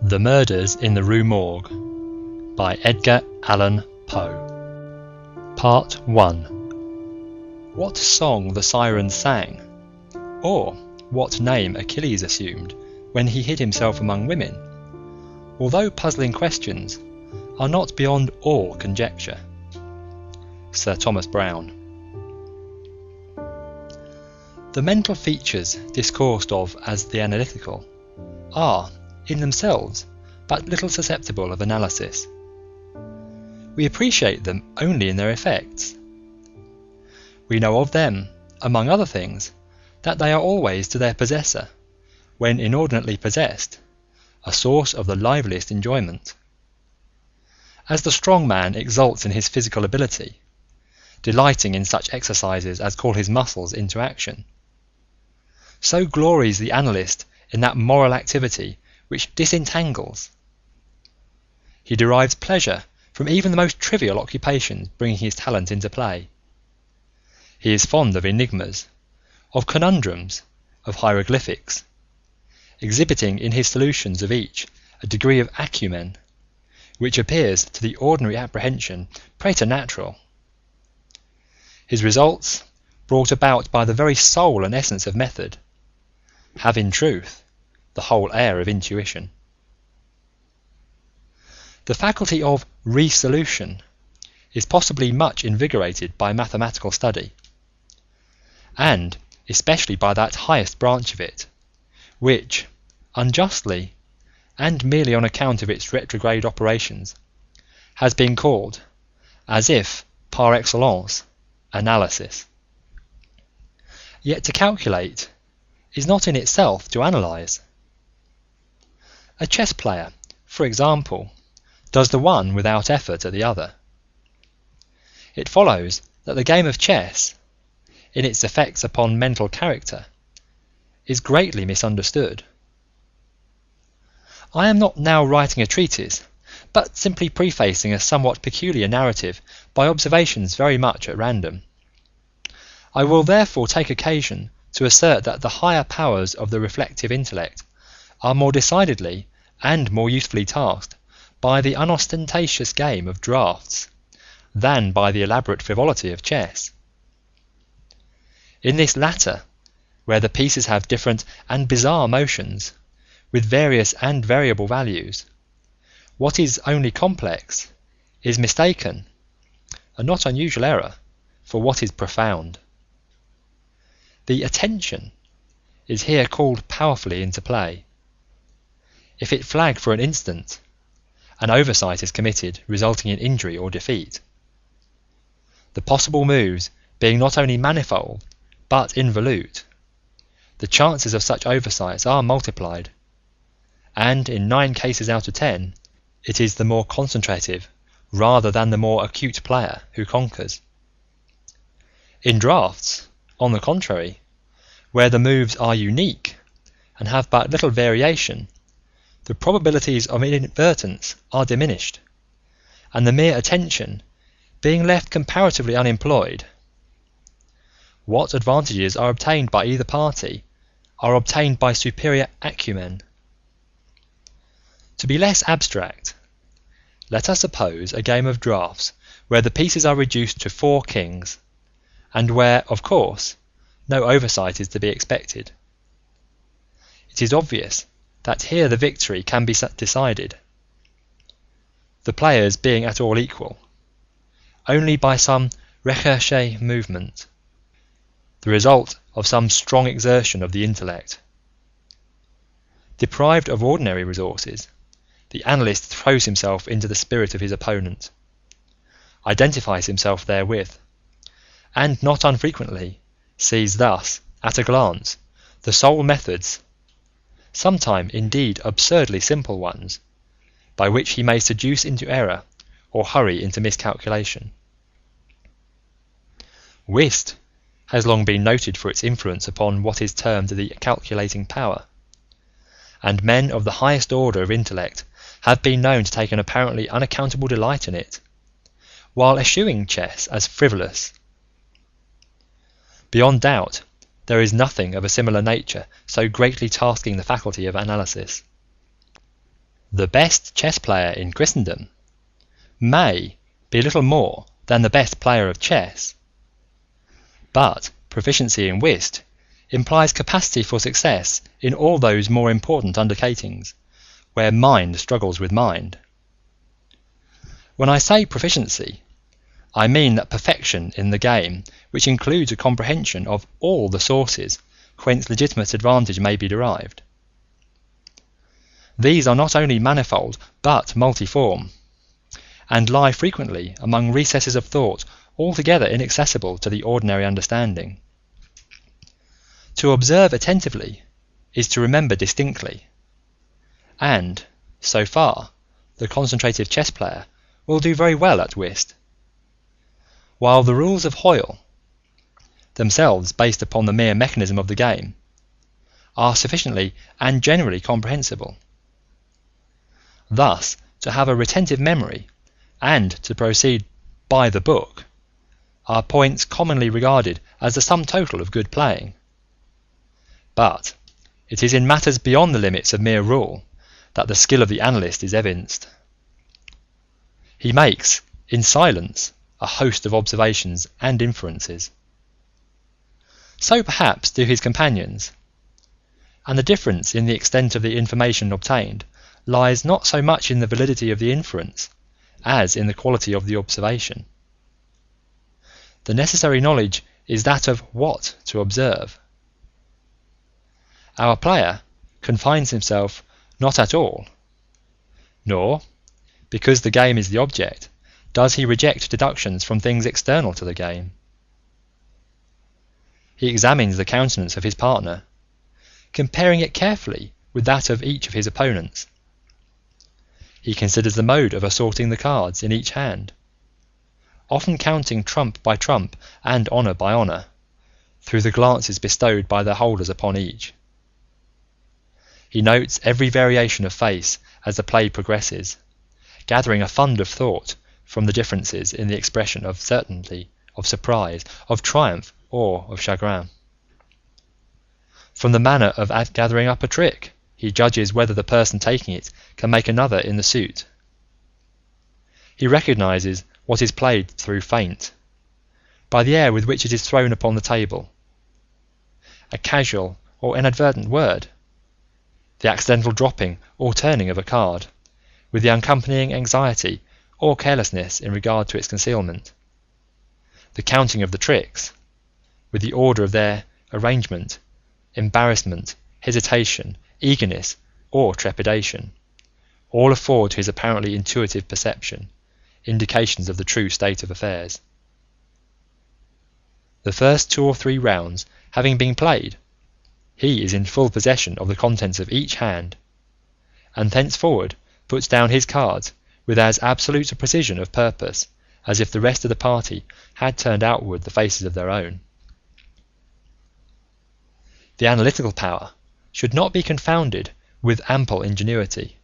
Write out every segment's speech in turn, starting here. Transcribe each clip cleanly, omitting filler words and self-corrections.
The Murders in the Rue Morgue by Edgar Allen Poe. Part 1. What song the sirens sang, or what name Achilles assumed when he hid himself among women, although puzzling questions, are not beyond all conjecture. Sir Thomas Browne. The mental features discoursed of as the analytical are, in themselves, but little susceptible of analysis. We appreciate them only in their effects. We know of them, among other things, that they are always to their possessor, when inordinately possessed, a source of the liveliest enjoyment. As the strong man exults in his physical ability, delighting in such exercises as call his muscles into action, so glories the analyst in that moral activity which disentangles. He derives pleasure from even the most trivial occupations bringing his talent into play. He is fond of enigmas, of conundrums, of hieroglyphics, exhibiting in his solutions of each a degree of acumen which appears to the ordinary apprehension preternatural. His results, brought about by the very soul and essence of method, have in truth the whole air of intuition. The faculty of resolution is possibly much invigorated by mathematical study, and especially by that highest branch of it, which, unjustly, and merely on account of its retrograde operations, has been called, as if par excellence, analysis. Yet to calculate is not in itself to analyse. A chess player, for example, does the one without effort at the other. It follows that the game of chess, in its effects upon mental character, is greatly misunderstood. I am not now writing a treatise, but simply prefacing a somewhat peculiar narrative by observations very much at random. I will therefore take occasion to assert that the higher powers of the reflective intellect are more decidedly and more usefully tasked by the unostentatious game of draughts than by the elaborate frivolity of chess. In this latter, where the pieces have different and bizarre motions, with various and variable values, what is only complex is mistaken, a not unusual error, for what is profound. The attention is here called powerfully into play. If it flag for an instant, an oversight is committed resulting in injury or defeat. The possible moves being not only manifold but involute, the chances of such oversights are multiplied, and in 9 cases out of 10 it is the more concentrative rather than the more acute player who conquers. In draughts, on the contrary, where the moves are unique and have but little variation, the probabilities of inadvertence are diminished, and the mere attention being left comparatively unemployed, what advantages are obtained by either party are obtained by superior acumen. To be less abstract, let us suppose a game of draughts where the pieces are reduced to 4 kings, and where, of course, no oversight is to be expected. It is obvious that here the victory can be decided, the players being at all equal, only by some recherché movement, the result of some strong exertion of the intellect. Deprived of ordinary resources, the analyst throws himself into the spirit of his opponent, identifies himself therewith, and not unfrequently sees thus, at a glance, the sole methods, sometime indeed absurdly simple ones, by which he may seduce into error or hurry into miscalculation. Whist has long been noted for its influence upon what is termed the calculating power, and men of the highest order of intellect have been known to take an apparently unaccountable delight in it, while eschewing chess as frivolous. Beyond doubt, there is nothing of a similar nature so greatly tasking the faculty of analysis. the best chess player in Christendom may be little more than the best player of chess, but proficiency in whist implies capacity for success in all those more important undertakings where mind struggles with mind. When I say proficiency, I mean that perfection in the game which includes a comprehension of all the sources whence legitimate advantage may be derived. These are not only manifold but multiform, and lie frequently among recesses of thought altogether inaccessible to the ordinary understanding. To observe attentively is to remember distinctly, and, so far, the concentrative chess player will do very well at whist, while the rules of Hoyle, themselves based upon the mere mechanism of the game, are sufficiently and generally comprehensible. Thus, to have a retentive memory and to proceed by the book are points commonly regarded as the sum total of good playing. But it is in matters beyond the limits of mere rule that the skill of the analyst is evinced. He makes, in silence, a host of observations and inferences. So perhaps do his companions, and the difference in the extent of the information obtained lies not so much in the validity of the inference as in the quality of the observation. The necessary knowledge is that of what to observe. Our player confines himself not at all, nor, because the game is the object, does he reject deductions from things external to the game. He examines the countenance of his partner, comparing it carefully with that of each of his opponents. He considers the mode of assorting the cards in each hand, often counting trump by trump and honour by honour, through the glances bestowed by their holders upon each. He notes every variation of face as the play progresses, gathering a fund of thought from the differences in the expression of certainty, of surprise, of triumph, or of chagrin. From the manner of gathering up a trick, he judges whether the person taking it can make another in the suit. He recognizes what is played through feint, by the air with which it is thrown upon the table, a casual or inadvertent word, the accidental dropping or turning of a card, with the accompanying anxiety or carelessness in regard to its concealment, the counting of the tricks, with the order of their arrangement, embarrassment, hesitation, eagerness, or trepidation, all afford to his apparently intuitive perception indications of the true state of affairs. The first 2 or 3 rounds having been played, he is in full possession of the contents of each hand, and thenceforward puts down his cards with as absolute a precision of purpose as if the rest of the party had turned outward the faces of their own. The analytical power should not be confounded with ample ingenuity,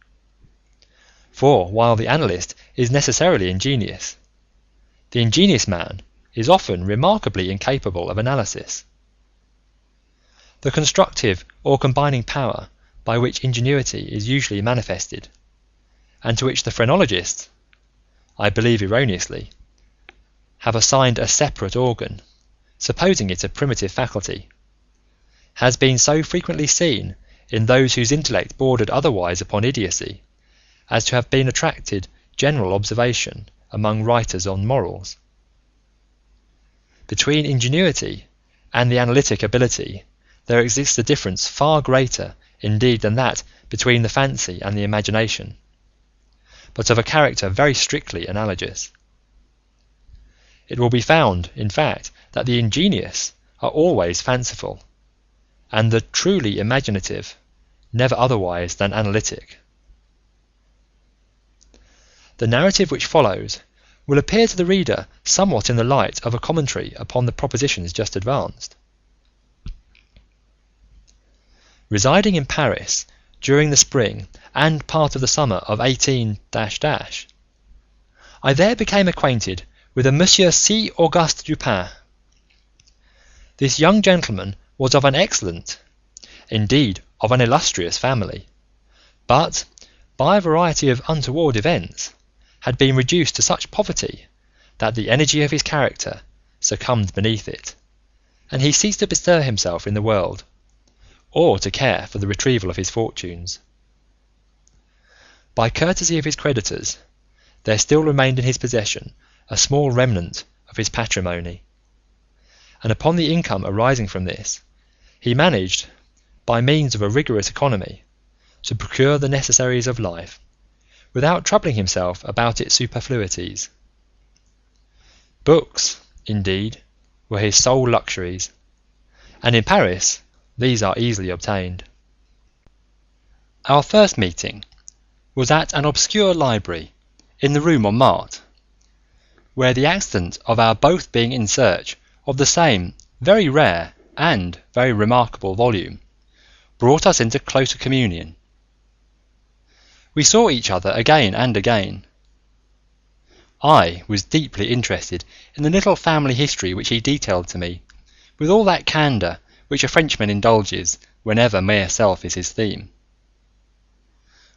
for while the analyst is necessarily ingenious, the ingenious man is often remarkably incapable of analysis. The constructive or combining power by which ingenuity is usually manifested, and to which the phrenologists, I believe erroneously, have assigned a separate organ, supposing it a primitive faculty, has been so frequently seen in those whose intellect bordered otherwise upon idiocy, as to have been attracted general observation among writers on morals. Between ingenuity and the analytic ability there exists a difference far greater indeed than that between the fancy and the imagination, but of a character very strictly analogous. It will be found, in fact, that the ingenious are always fanciful, and the truly imaginative never otherwise than analytic. The narrative which follows will appear to the reader somewhat in the light of a commentary upon the propositions just advanced. Residing in Paris during the spring and part of the summer of 18 I there became acquainted with a Monsieur C. Auguste Dupin. This young gentleman was of an excellent, indeed of an illustrious family, but, by a variety of untoward events, had been reduced to such poverty that the energy of his character succumbed beneath it, and he ceased to bestir himself in the world, or to care for the retrieval of his fortunes. By courtesy of his creditors, there still remained in his possession a small remnant of his patrimony, and upon the income arising from this, he managed, by means of a rigorous economy, to procure the necessaries of life, without troubling himself about its superfluities. Books, indeed, were his sole luxuries, and in Paris these are easily obtained. Our first meeting was at an obscure library in the Rue Morgue, where the accident of our both being in search of the same very rare and very remarkable volume brought us into closer communion. We saw each other again and again. I was deeply interested in the little family history which he detailed to me, with all that candour which a Frenchman indulges whenever mere self is his theme.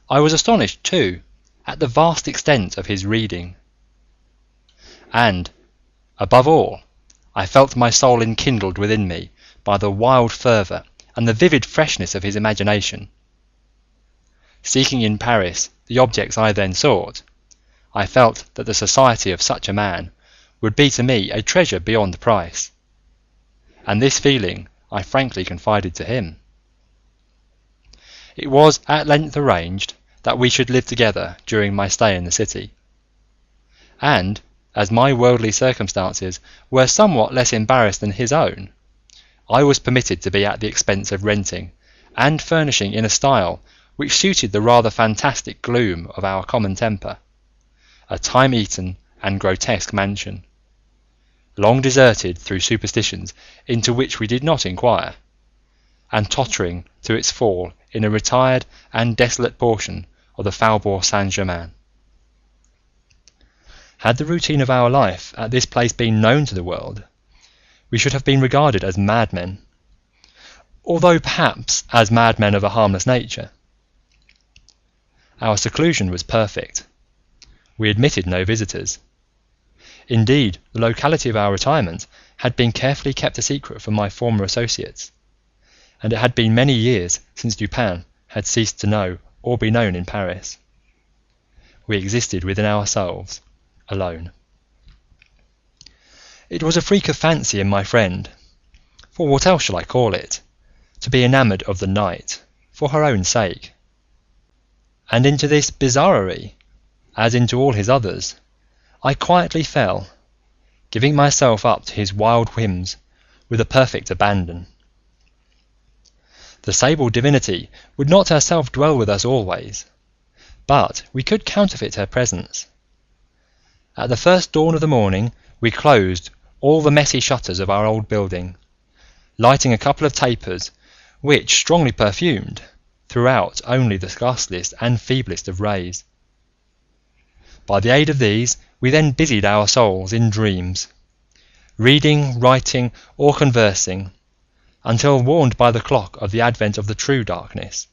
I was astonished, too, at the vast extent of his reading, and, above all, I felt my soul enkindled within me by the wild fervour and the vivid freshness of his imagination. Seeking in Paris the objects I then sought, I felt that the society of such a man would be to me a treasure beyond price, and this feeling I frankly confided to him. It was at length arranged that we should live together during my stay in the city, and, as my worldly circumstances were somewhat less embarrassed than his own, I was permitted to be at the expense of renting and furnishing in a style which suited the rather fantastic gloom of our common temper, a time-eaten and grotesque mansion, long deserted through superstitions into which we did not inquire, and tottering to its fall in a retired and desolate portion of the Faubourg Saint-Germain. Had the routine of our life at this place been known to the world, we should have been regarded as madmen, although perhaps as madmen of a harmless nature. Our seclusion was perfect. We admitted no visitors. Indeed, the locality of our retirement had been carefully kept a secret from my former associates, and it had been many years since Dupin had ceased to know or be known in Paris. We existed within ourselves, alone. It was a freak of fancy in my friend, for what else shall I call it, to be enamoured of the night for her own sake, and into this bizarrerie, as into all his others, I quietly fell, giving myself up to his wild whims with a perfect abandon. The sable divinity would not herself dwell with us always, but we could counterfeit her presence. At the first dawn of the morning we closed all the messy shutters of our old building, lighting a couple of tapers, which, strongly perfumed, threw out only the ghastliest and feeblest of rays. By the aid of these we then busied our souls in dreams, reading, writing, or conversing, until warned by the clock of the advent of the true darkness.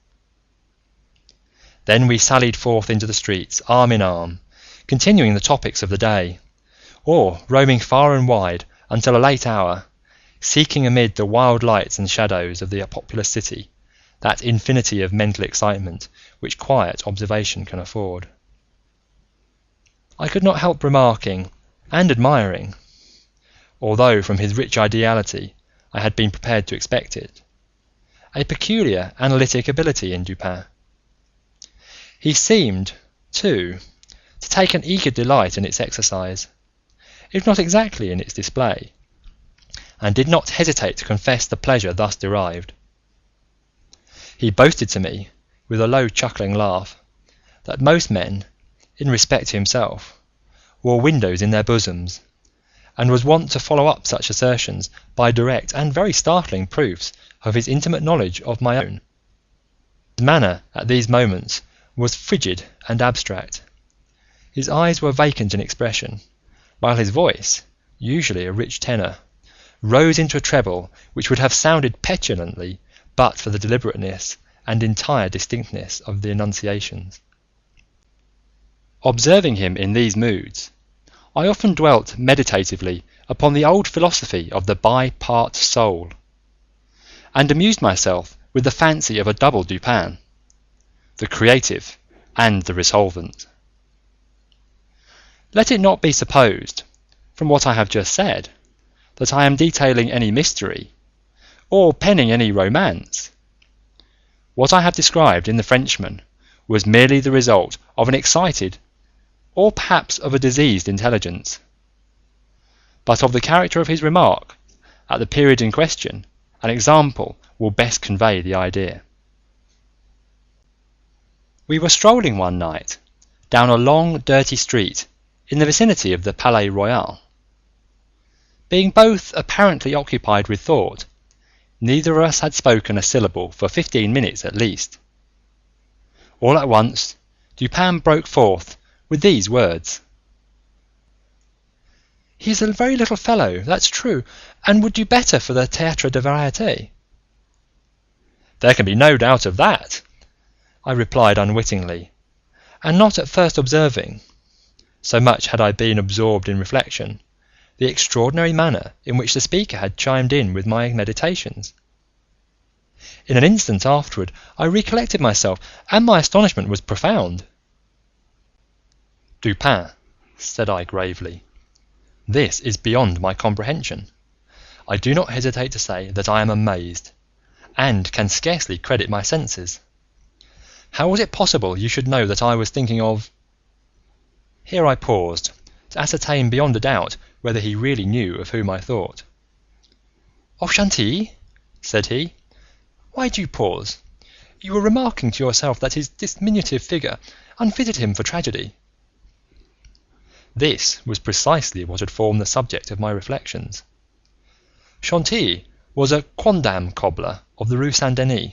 Then we sallied forth into the streets, arm in arm, continuing the topics of the day, or roaming far and wide until a late hour, seeking amid the wild lights and shadows of the populous city that infinity of mental excitement which quiet observation can afford. I could not help remarking and admiring, although from his rich ideality I had been prepared to expect it, a peculiar analytic ability in Dupin. He seemed, too, to take an eager delight in its exercise, if not exactly in its display, and did not hesitate to confess the pleasure thus derived. He boasted to me, with a low chuckling laugh, that most men, in respect to himself, wore windows in their bosoms, and was wont to follow up such assertions by direct and very startling proofs of his intimate knowledge of my own. His manner at these moments was frigid and abstract. His eyes were vacant in expression, while his voice, usually a rich tenor, rose into a treble which would have sounded petulantly but for the deliberateness and entire distinctness of the enunciations. Observing him in these moods, I often dwelt meditatively upon the old philosophy of the bi-part soul, and amused myself with the fancy of a double Dupin, the creative and the resolvent. Let it not be supposed, from what I have just said, that I am detailing any mystery, or penning any romance. What I have described in the Frenchman was merely the result of an excited, or perhaps of a diseased intelligence, but of the character of his remark at the period in question, an example will best convey the idea. We were strolling one night down a long dirty street in the vicinity of the Palais Royal. Being both apparently occupied with thought, neither of us had spoken a syllable for 15 minutes at least. All at once Dupin broke forth with these words: "He is a very little fellow, that's true, and would do better for the Théâtre de Variété." "There can be no doubt of that," I replied unwittingly, and not at first observing, so much had I been absorbed in reflection, the extraordinary manner in which the speaker had chimed in with my meditations. In an instant afterward I recollected myself, and my astonishment was profound. "Dupin," said I gravely, "this is beyond my comprehension. I do not hesitate to say that I am amazed, and can scarcely credit my senses. How was it possible you should know that I was thinking of—" Here I paused, to ascertain beyond a doubt whether he really knew of whom I thought. "Of Chantilly?" said he. "Why do you pause? You were remarking to yourself that his diminutive figure unfitted him for tragedy." This was precisely what had formed the subject of my reflections. Chantilly was a quondam cobbler of the Rue Saint-Denis,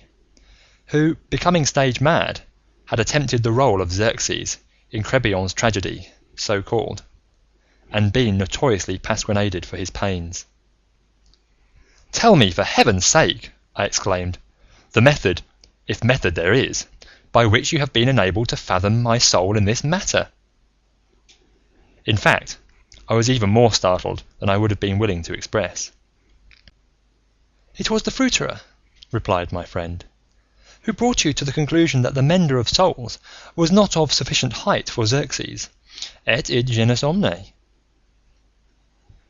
who, becoming stage mad, had attempted the role of Xerxes in Crébillon's tragedy, so called, and been notoriously pasquinaded for his pains. "Tell me, for heaven's sake," I exclaimed, "the method, if method there is, by which you have been enabled to fathom my soul in this matter." In fact, I was even more startled than I would have been willing to express. "It was the fruiterer," replied my friend, "who brought you to the conclusion that the mender of souls was not of sufficient height for Xerxes, et id genus omne."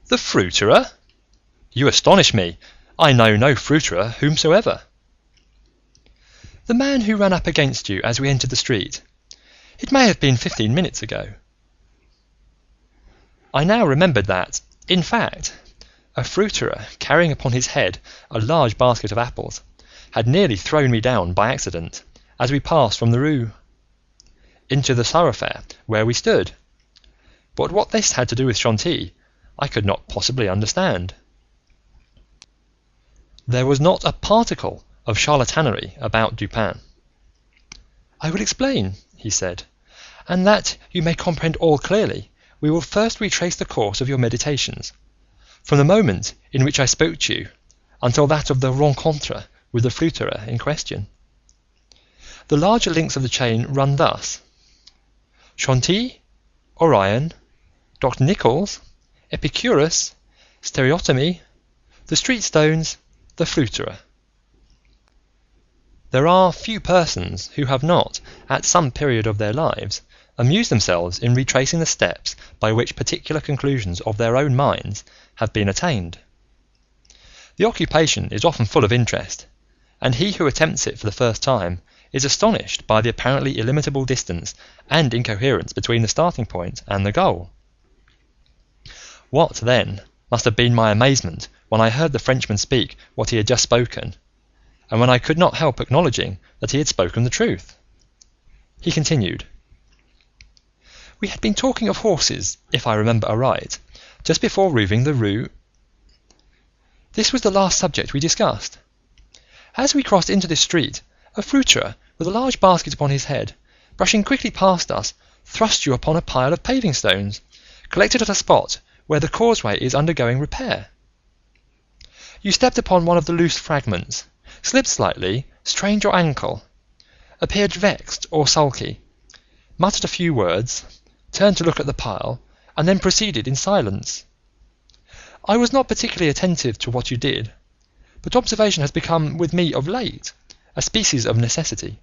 "The fruiterer? You astonish me. I know no fruiterer whomsoever." "The man who ran up against you as we entered the street. It may have been 15 minutes ago." I now remembered that, in fact, a fruiterer carrying upon his head a large basket of apples had nearly thrown me down by accident as we passed from the rue into the thoroughfare where we stood, but what this had to do with Chantilly I could not possibly understand. There was not a particle of charlatanerie about Dupin. "I will explain," he said, "and that you may comprehend all clearly, we will first retrace the course of your meditations, from the moment in which I spoke to you until that of the rencontre with the fruiterer in question. The larger links of the chain run thus: Chantilly, Orion, Dr. Nichols, Epicurus, stereotomy, the street stones, the fruiterer. There are few persons who have not, at some period of their lives, amused themselves in retracing the steps by which particular conclusions of their own minds have been attained. The occupation is often full of interest, and he who attempts it for the first time is astonished by the apparently illimitable distance and incoherence between the starting point and the goal. What, then, must have been my amazement when I heard the Frenchman speak what he had just spoken, and when I could not help acknowledging that he had spoken the truth. He continued: "We had been talking of horses, if I remember aright, just before leaving the rue. This was the last subject we discussed. As we crossed into this street, a fruiterer with a large basket upon his head, brushing quickly past us, thrust you upon a pile of paving stones, collected at a spot where the causeway is undergoing repair. You stepped upon one of the loose fragments, slipped slightly, strained your ankle, appeared vexed or sulky, muttered a few words, turned to look at the pile, and then proceeded in silence. I was not particularly attentive to what you did, but observation has become with me of late a species of necessity.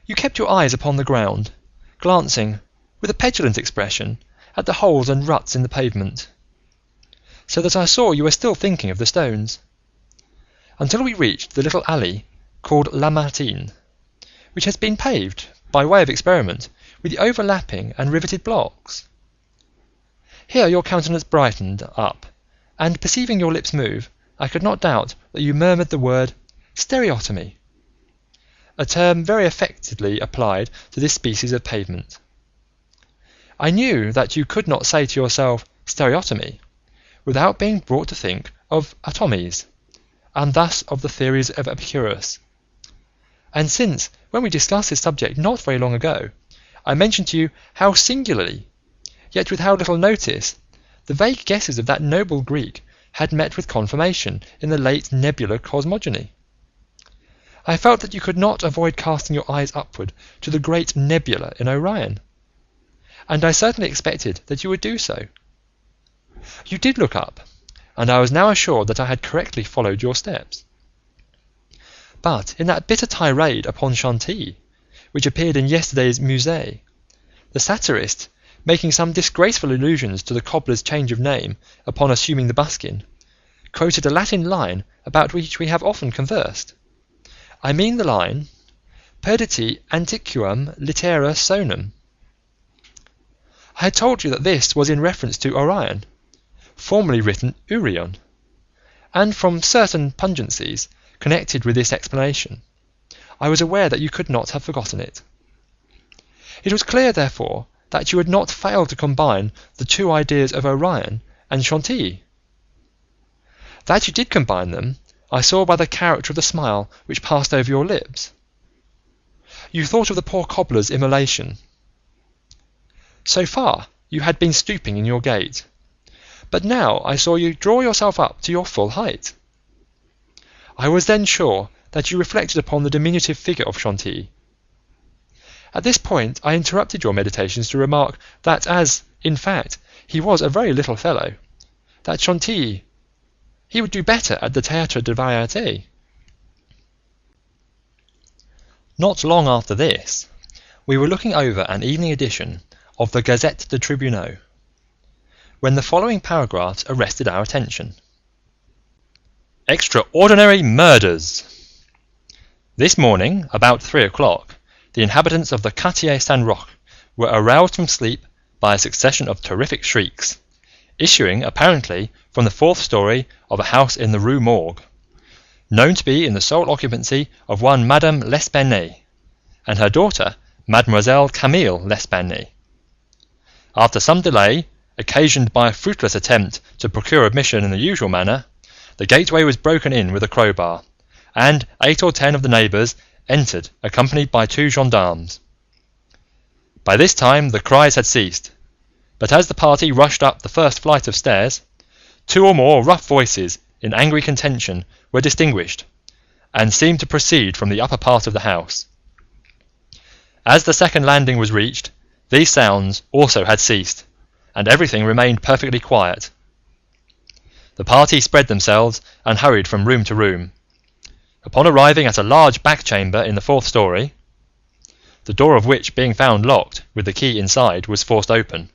You kept your eyes upon the ground, glancing, with a petulant expression, at the holes and ruts in the pavement, so that I saw you were still thinking of the stones, until we reached the little alley called La Martine, which has been paved, by way of experiment, with the overlapping and riveted blocks. Here your countenance brightened up, and perceiving your lips move, I could not doubt that you murmured the word stereotomy, a term very affectedly applied to this species of pavement. I knew that you could not say to yourself stereotomy without being brought to think of atomies, and thus of the theories of Epicurus. And since, when we discussed this subject not very long ago, I mentioned to you how singularly, yet with how little notice, the vague guesses of that noble Greek had met with confirmation in the late nebular cosmogony, I felt that you could not avoid casting your eyes upward to the great nebula in Orion, and I certainly expected that you would do so. You did look up, and I was now assured that I had correctly followed your steps. But in that bitter tirade upon Chantilly, which appeared in yesterday's Musée, the satirist, making some disgraceful allusions to the cobbler's change of name upon assuming the buskin, quoted a Latin line about which we have often conversed. I mean the line, Perditi antiquum litera sonum. I had told you that this was in reference to Orion, formerly written Urion, and from certain pungencies connected with this explanation, I was aware that you could not have forgotten it. It was clear, therefore, that you had not failed to combine the two ideas of Orion and Chantilly. That you did combine them, I saw by the character of the smile which passed over your lips. You thought of the poor cobbler's immolation. So far you had been stooping in your gait, but now I saw you draw yourself up to your full height. I was then sure that you reflected upon the diminutive figure of Chantilly. At this point I interrupted your meditations to remark that as, in fact, he was a very little fellow, that Chantilly, he would do better at the Théâtre de Variété. Not long after this, we were looking over an evening edition of the Gazette des Tribunaux, when the following paragraphs arrested our attention. Extraordinary murders! This morning, about 3 o'clock, the inhabitants of the Quartier Saint-Roch were aroused from sleep by a succession of terrific shrieks, issuing apparently from the 4th story of a house in the Rue Morgue, known to be in the sole occupancy of one Madame L'Espanaye, and her daughter, Mademoiselle Camille L'Espanaye. After some delay, occasioned by a fruitless attempt to procure admission in the usual manner, the gateway was broken in with a crowbar, and 8 or 10 of the neighbours entered, accompanied by 2 gendarmes. By this time the cries had ceased, but as the party rushed up the first flight of stairs, 2 or more rough voices in angry contention were distinguished, and seemed to proceed from the upper part of the house. As the second landing was reached, these sounds also had ceased, and everything remained perfectly quiet. The party spread themselves and hurried from room to room. Upon arriving at a large back chamber in the 4th story, the door of which being found locked with the key inside was forced open,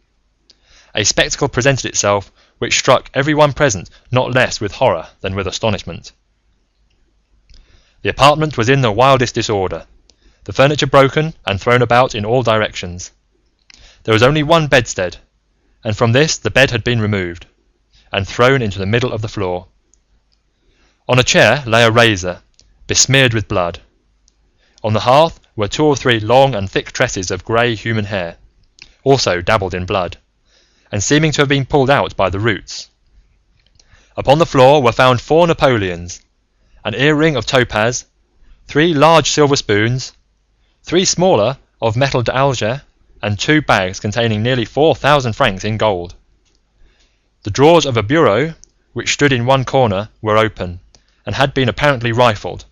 a spectacle presented itself which struck every one present not less with horror than with astonishment. The apartment was in the wildest disorder, the furniture broken and thrown about in all directions. There was only one bedstead, and from this the bed had been removed, and thrown into the middle of the floor. On a chair lay a razor, besmeared with blood. On the hearth were 2 or 3 long and thick tresses of grey human hair, also dabbled in blood, and seeming to have been pulled out by the roots. Upon the floor were found 4 Napoleons, an earring of topaz, 3 large silver spoons, 3 smaller of metal d'Alger, and 2 bags containing nearly 4,000 francs in gold. The drawers of a bureau, which stood in one corner, were open, and had been apparently rifled,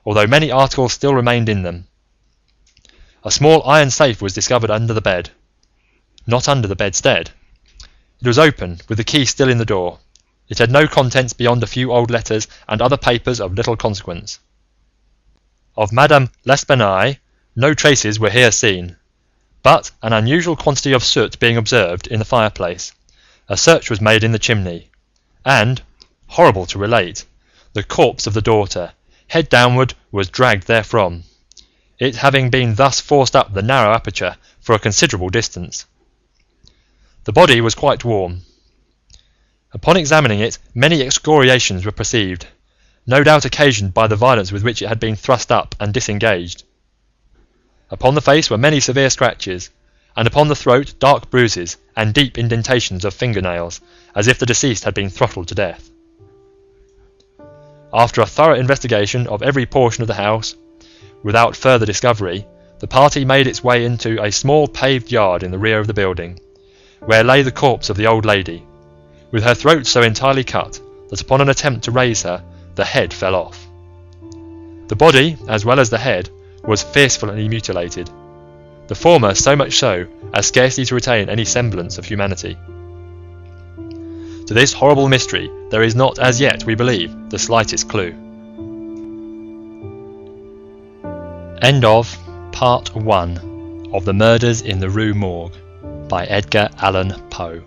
although many articles still remained in them. A small iron safe was discovered under the bed. Not under the bedstead. It was open, with the key still in the door. It had no contents beyond a few old letters and other papers of little consequence. Of Madame L'Espanaye, no traces were here seen, but an unusual quantity of soot being observed in the fireplace, a search was made in the chimney, and, horrible to relate, the corpse of the daughter, head downward, was dragged therefrom, it having been thus forced up the narrow aperture for a considerable distance. The body was quite warm. Upon examining it, many excoriations were perceived, no doubt occasioned by the violence with which it had been thrust up and disengaged. Upon the face were many severe scratches, and upon the throat dark bruises and deep indentations of fingernails, as if the deceased had been throttled to death. After a thorough investigation of every portion of the house, without further discovery, the party made its way into a small paved yard in the rear of the building, where lay the corpse of the old lady, with her throat so entirely cut that upon an attempt to raise her, the head fell off. The body, as well as the head, was fearfully mutilated, the former so much so as scarcely to retain any semblance of humanity. To this horrible mystery there is not as yet, we believe, the slightest clue. End of Part 1 of The Murders in the Rue Morgue by Edgar Allen Poe.